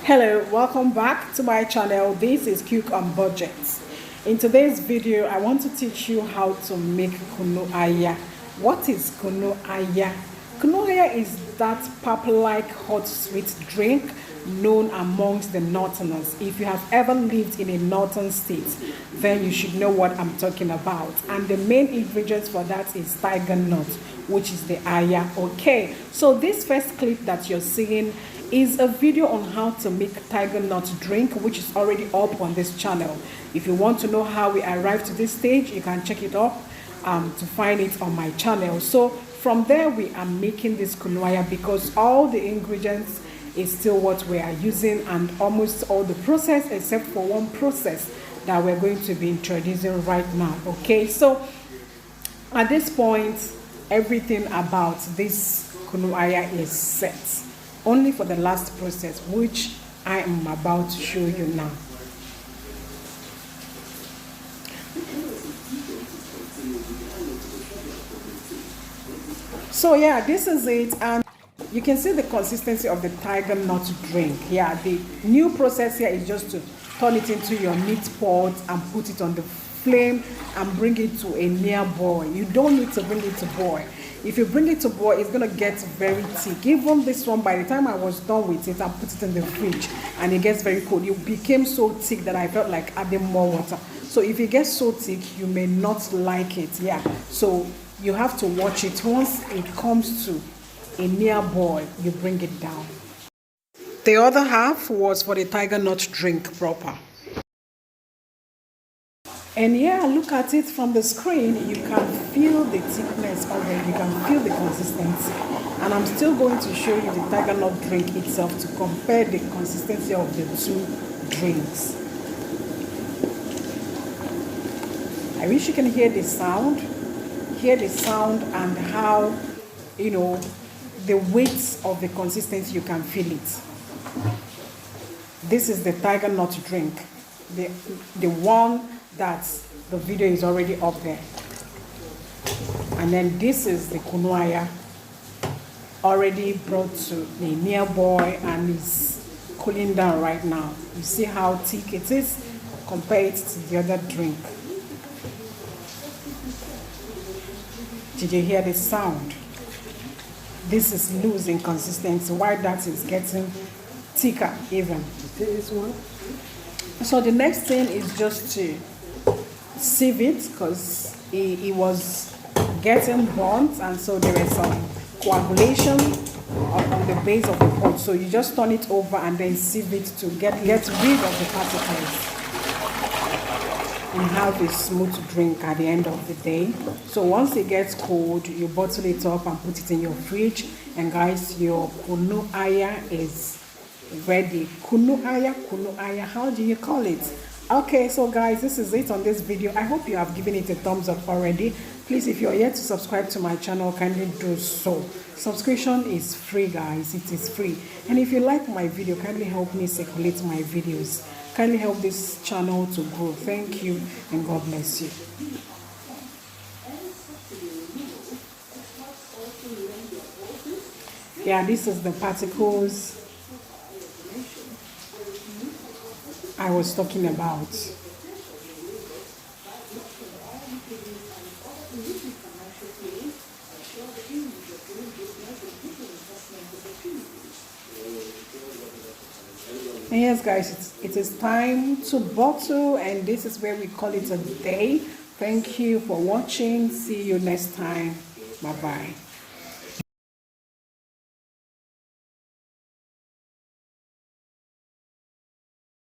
Hello, welcome back to my channel. This is Cook on Budget. In today's video, I want to teach you how to make Kunu Aya. What is Kunu Aya? Kunu Aya is that pap-like hot sweet drink known amongst the Northerners. If you have ever lived in a northern state, then you should know what I'm talking about. And the main ingredients for that is tigernut, which is the Aya. Okay, so this first clip that you're seeing is a video on how to make tigernut drink, which is already up on this channel. If you want to know how we arrived to this stage, you can check it up to find it on my channel. So from there, we are making this Kunu Aya because all the ingredients is still what we are using, and almost all the process except for one process that we're going to be introducing right now. Okay, so at this point, everything about this Kunu Aya is set, only for the last process, which I am about to show you now. So yeah, this is it, and you can see the consistency of the tigernut drink. Yeah, the new process here is just to turn it into your meat pot and put it on the flame and bring it to a near boil. You don't need to bring it to boil. If you bring it to boil, it's gonna get very thick. Even this one, by the time I was done with it, I put it in the fridge and it gets very cold. It became so thick that I felt like adding more water. So if it gets so thick, you may not like it. Yeah, so you have to watch it. Once it comes to a near boil, you bring it down. The other half was for the tigernut drink proper. And yeah, look at it from the screen. You can feel the thickness of it. You can feel the consistency. And I'm still going to show you the tigernut drink itself to compare the consistency of the two drinks. I wish you can hear the sound. Hear the sound and how, you know, the weight of the consistency, you can feel it. This is the tigernut drink. The one that the video is already up there. And then this is the Kunu Aya, already brought to a near boil and is cooling down right now. You see how thick it is compared to the other drink. Did you hear the sound? This is losing consistency, while that is getting thicker even. This one. So the next thing is just to sieve it, because it was getting burnt, and so there is some coagulation on the base of the pot. So you just turn it over and then sieve it to get rid of the particles and have a smooth drink at the end of the day. So once it gets cold, you bottle it up and put it in your fridge. And guys, your Kunu Aya is ready. Kunu Aya, how do you call it? Okay, so guys, this is it on this video. I hope you have given it a thumbs up already. Please, if you're yet to subscribe to my channel, kindly do so. Subscription is free, guys. It is free. And if you like my video, kindly help me circulate my videos. Kindly help this channel to grow. Thank you, and God bless you. Yeah, this is the particles I was talking about. And yes, guys, it is time to bottle, and this is where we call it a day. Thank you for watching. See you next time. Bye bye.